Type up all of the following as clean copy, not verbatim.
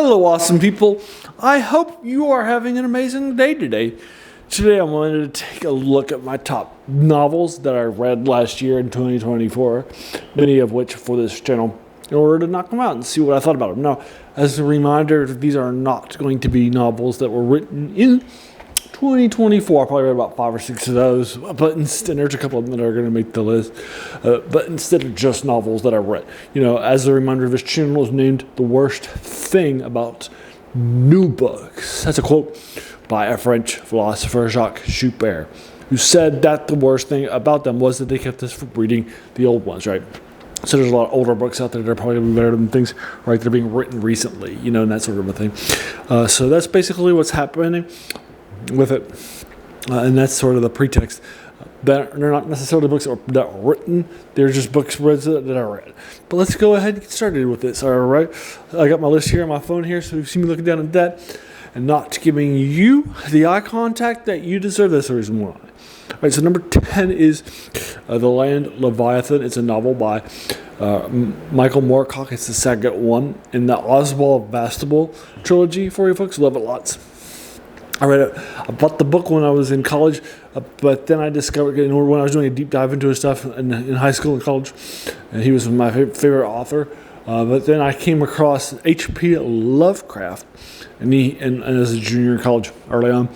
Hello, awesome people. I hope you are having an amazing day today. Today, I wanted to take a look at my top novels that I read last year in 2024, many of which for this channel, in order to knock them out and see what I thought about them. Now, as a reminder, these are not going to be novels that were written in 2024. I probably read about 5 or 6 of those, but instead, there's a couple of them that are going to make the list. But instead of just novels that I read, as a reminder, this channel is named "The Worst Thing About New Books." That's a quote by a French philosopher, Jacques Joubert, who said that the worst thing about them was that they kept us from reading the old ones, right? So there's a lot of older books out there that are probably going to be better than things, right? They're being written recently, and that sort of a thing. So that's basically what's happening with it, and that's sort of the pretext. That they're not necessarily books that are written; they're just books that I read. But let's go ahead and get started with this. All right, I got my list here on my phone here, so you see me looking down at that and not giving you the eye contact that you deserve. That's the reason why. All right, so number 10 is The Land Leviathan. It's a novel by Michael Moorcock. It's the second one in the Oswald Bastable trilogy for you folks. Love it lots. I read it. I bought the book when I was in college, but then I discovered when I was doing a deep dive into his stuff in high school and college, and he was my favorite author. But then I came across H.P. Lovecraft, and as a junior in college early on,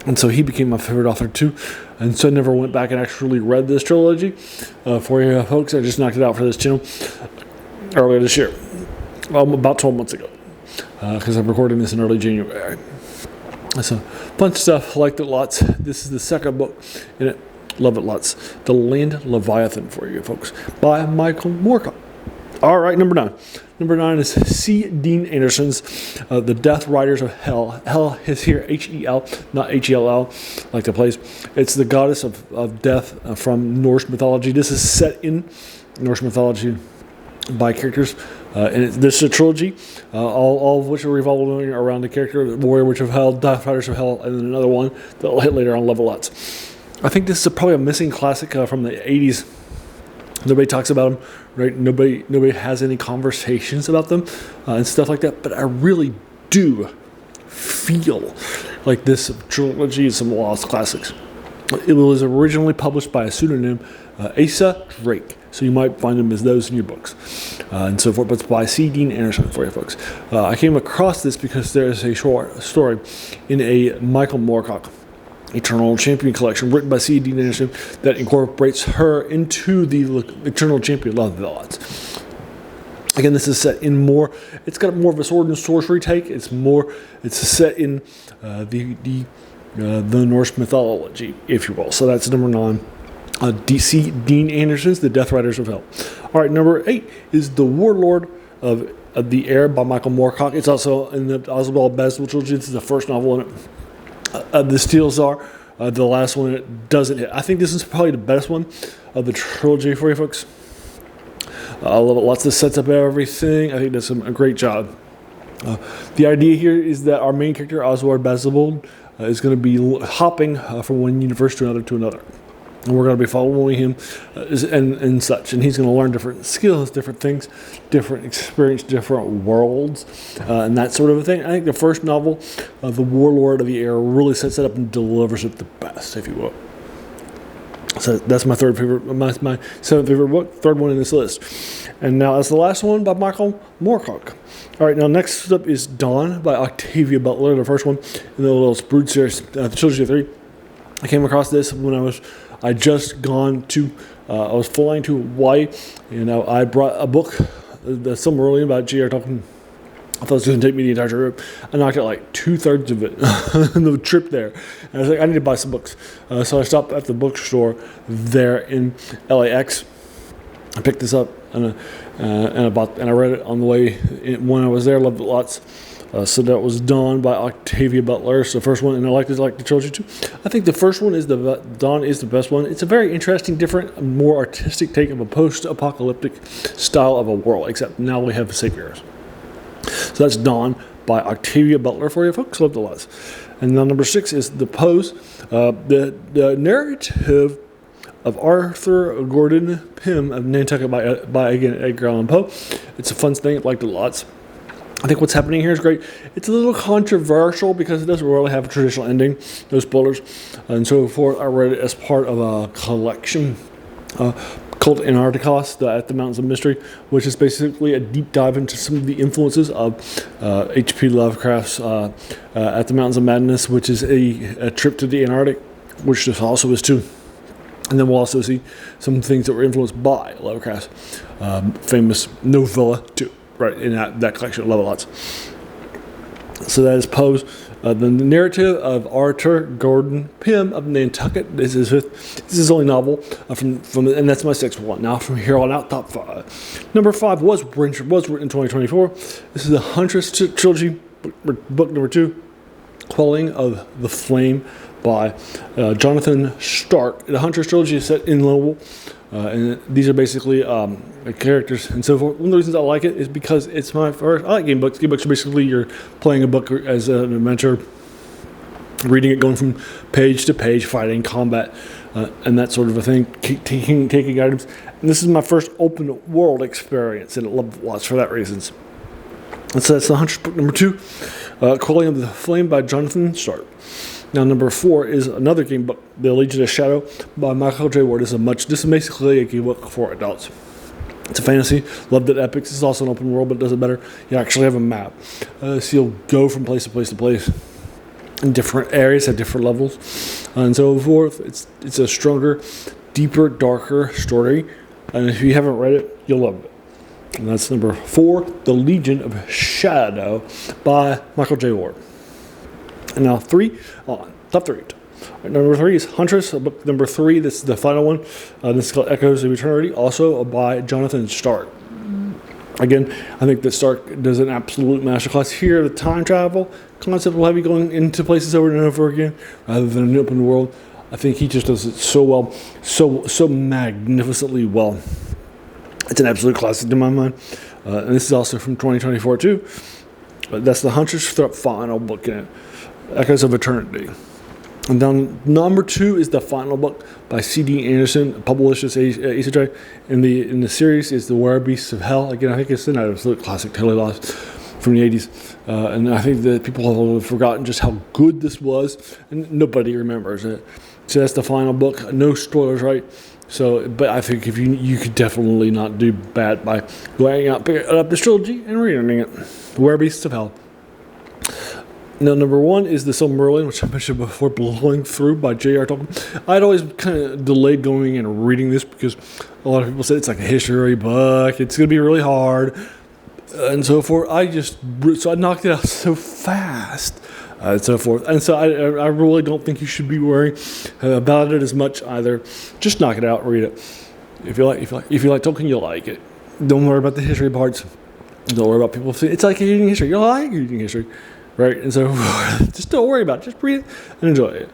and so he became my favorite author too. And so I never went back and actually read this trilogy for you folks. I just knocked it out for this channel earlier this year, about 12 months ago, because I'm recording this in early January. So, fun stuff, liked it lots. This is the second book in it. Love it lots. The Land Leviathan for you folks by Michael Moorcock. All right, number 9. Number 9 is C. Dean Anderson's The Death Riders of Hell. Hell is here H-E-L, not H-E-L-L, like the place. It's the goddess of death from Norse mythology. This is set in Norse mythology by characters. And this is a trilogy, all of which are revolving around the character, Warrior Witch of Hell, Death Riders of Hell, and then another one that will hit later on, Level Lots. I think this is probably a missing classic from the 80s. Nobody talks about them, right? Nobody has any conversations about them and stuff like that. But I really do feel like this trilogy is some lost classics. It was originally published by a pseudonym, Asa Drake. So you might find them as those in your books and so forth. But it's by C. Dean Anderson for you folks. I came across this because there is a short story in a Michael Moorcock Eternal Champion collection written by C. Dean Anderson that incorporates her into the Eternal Champion Love Lots. Again, this is set in it's got more of a sword and sorcery take. It's set in the Norse mythology, if you will. So that's number 9. D.C. Dean Anderson's The Death Riders of Hell. All right, number 8 is The Warlord of the Air by Michael Moorcock. It's also in the Oswald Bastable trilogy. This is the first novel in it. The Steel Czar, the last one, it doesn't hit. I think this is probably the best one of the trilogy for you folks. I love it. Lots of sets up everything. I think that's a great job. The idea here is that our main character, Oswald Bastable, is going to be hopping from one universe to another. And we're going to be following him and such. And he's going to learn different skills, different things, different experience, different worlds, and that sort of a thing. I think the first novel, The Warlord of the Air, really sets it up and delivers it the best, if you will. So that's my third favorite, my 7th favorite book, third one in this list. And now that's the last one by Michael Moorcock. All right, now next up is Dawn by Octavia Butler, the first one in the little Brood series, the Trilogy of 3. I came across this when I was flying to Hawaii, and I brought a book somewhere early about J.R. Tolkien. I thought it was going to take me the entire trip. I knocked out like 2/3 of it on the trip there. And I was like, I need to buy some books. So I stopped at the bookstore there in LAX. I picked this up and I read it on the way when I was there. Loved it lots. So that was Dawn by Octavia Butler. It's the first one, and I like the trilogy too. I think the first one Dawn is the best one. It's a very interesting, different, more artistic take of a post-apocalyptic style of a world, except now we have saviors. So that's Dawn by Octavia Butler for you folks. Loved it lots. And then number 6 is The Pose, the narrative of Arthur Gordon Pym of Nantucket by again Edgar Allan Poe. It's a fun thing. I liked it lots. I think what's happening here is great. It's a little controversial because it doesn't really have a traditional ending, no spoilers, and so forth. I read it as part of a collection called Antarcticos, At the Mountains of Mystery, which is basically a deep dive into some of the influences of H.P. Lovecraft's At the Mountains of Madness, which is a trip to the Antarctic, which this also is too. And then we'll also see some things that were influenced by Lovecraft's famous novella too, right, in that collection of Love-A-Lots. So that is Poe's the narrative of Arthur Gordon Pym of Nantucket. This is his only novel from and that's my sixth one. Now from here on out, top 5. Number 5 was written in 2024. This is the Huntress trilogy, book number 2, Quelling of the Flame by Jonathan Stark. The Huntress trilogy is set in Lowell. And these are basically characters and so forth. One of the reasons I like it is because it's my first. I like game books. Game books are basically you're playing a book as an adventure, reading it, going from page to page, fighting, combat, and that sort of a thing, taking items. And this is my first open world experience, and I love lots for that reasons. And so that's the Huntress book number 2, Quelling of the Flame by Jonathan Stark. Now, number 4 is another game book, The Legion of Shadow by Michael J. Ward. This is basically a game book for adults. It's a fantasy. Loved it. Epics. It's also an open world, but it does it better. You actually have a map. So you'll go from place to place to place in different areas at different levels and so forth. It's a stronger, deeper, darker story. And if you haven't read it, you'll love it. And that's number 4, The Legion of Shadow by Michael J. Ward. And now top 3. Right, number 3 is Huntress, book number 3. This is the final one. This is called Echoes of Eternity, also by Jonathan Stark. Again, I think that Stark does an absolute masterclass here. The time travel concept will have you going into places over and over again, rather than an open world. I think he just does it so well, so magnificently well. It's an absolute classic in my mind. And this is also from 2024 too. That's the Huntress final book in it. Echoes of Eternity. And then number 2 is the final book by C.D. Anderson, published as ACJ. In the series is The Beasts of Hell. Again, I think it's an absolute classic, totally lost from the 80s. And I think that people have forgotten just how good this was, and nobody remembers it. So that's the final book. No spoilers, right? So, but I think if you could definitely not do bad by going out, picking up this trilogy and reading it. The Beasts of Hell. Now, number 1 is The Silmarillion, which I mentioned before, Blowing Through by J.R. Tolkien. I'd always kind of delayed going and reading this because a lot of people said it's like a history book, it's going to be really hard, and so forth. So I knocked it out so fast, and so forth. And so I really don't think you should be worrying about it as much either. Just knock it out, read it. If you like Tolkien, you'll like it. Don't worry about the history parts. Don't worry about people saying it's like reading history. You'll like reading history. Right, and so just don't worry about it. Just read it and enjoy it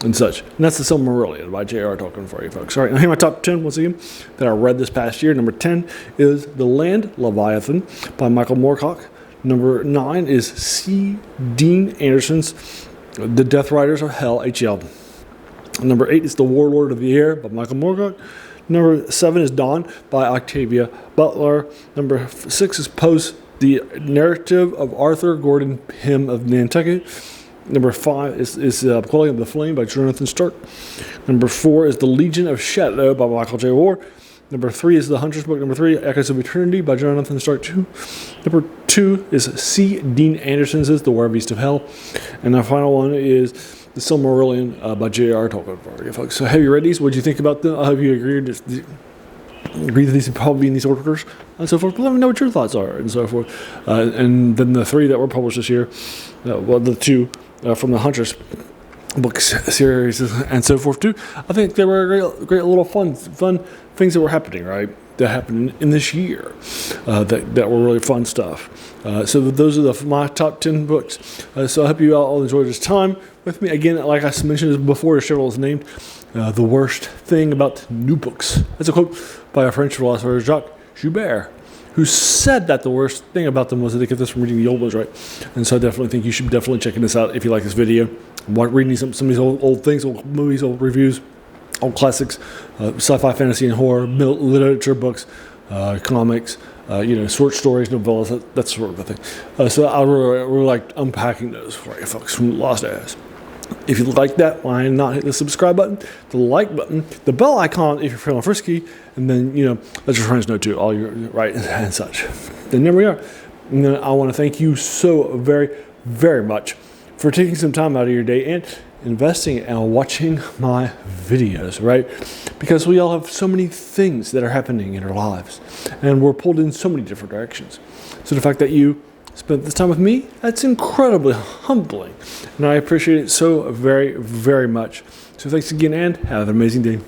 and such. And that's The Silmarillion by J.R. Tolkien for you folks. All right, now here are my top 10 once again that I read this past year. Number 10 is The Land Leviathan by Michael Moorcock. Number 9 is C. Dean Anderson's The Death Riders of Hell, H.L. Number 8 is The Warlord of the Air by Michael Moorcock. Number 7 is Dawn by Octavia Butler. Number 6 is Poe's The Narrative of Arthur Gordon Pym of Nantucket. Number 5 is Quelling of the Flame by Jonathan Stark. Number 4 is The Legion of Shadow by Michael J. Ward. Number 3 is The Huntress book. Number 3, Echoes of Eternity by Jonathan Stark 2. Number 2 is C. Dean Anderson's The Beasts of Hell. And the final one is The Silmarillion by J.R. Tolkien for you folks. So have you read these? What do you think about them? I hope you agree. Agree that these would probably be in these orders and so forth. Let me know what your thoughts are and so forth. And then the 3 that were published this year, the 2 from the Huntress book series and so forth too. I think they were great little fun things that were happening, right? That happened in this year that were really fun stuff. So those are my top 10 books. So I hope you all enjoyed this time with me. Again, like I mentioned before, the show is named The Worst Thing About New Books. That's a quote by a French philosopher, Jacques Joubert, who said that the worst thing about them was that they kept us from reading the old ones, right? And so I definitely think you should definitely check this out if you like this video. Reading some of these old things, old movies, old reviews, old classics, sci-fi, fantasy, and horror, literature books, comics, short stories, novellas, that sort of a thing. So I really like unpacking those for you folks from Lost Ass. If you like that, why not hit the subscribe button, the like button, the bell icon if you're feeling frisky, and then, let your friends know too, all your right and such. Then there we are. And then I want to thank you so very, very much for taking some time out of your day and investing and watching my videos, right? Because we all have so many things that are happening in our lives, and we're pulled in so many different directions. So the fact that you spent this time with me, that's incredibly humbling, and I appreciate it so very, very much. So thanks again, and have an amazing day.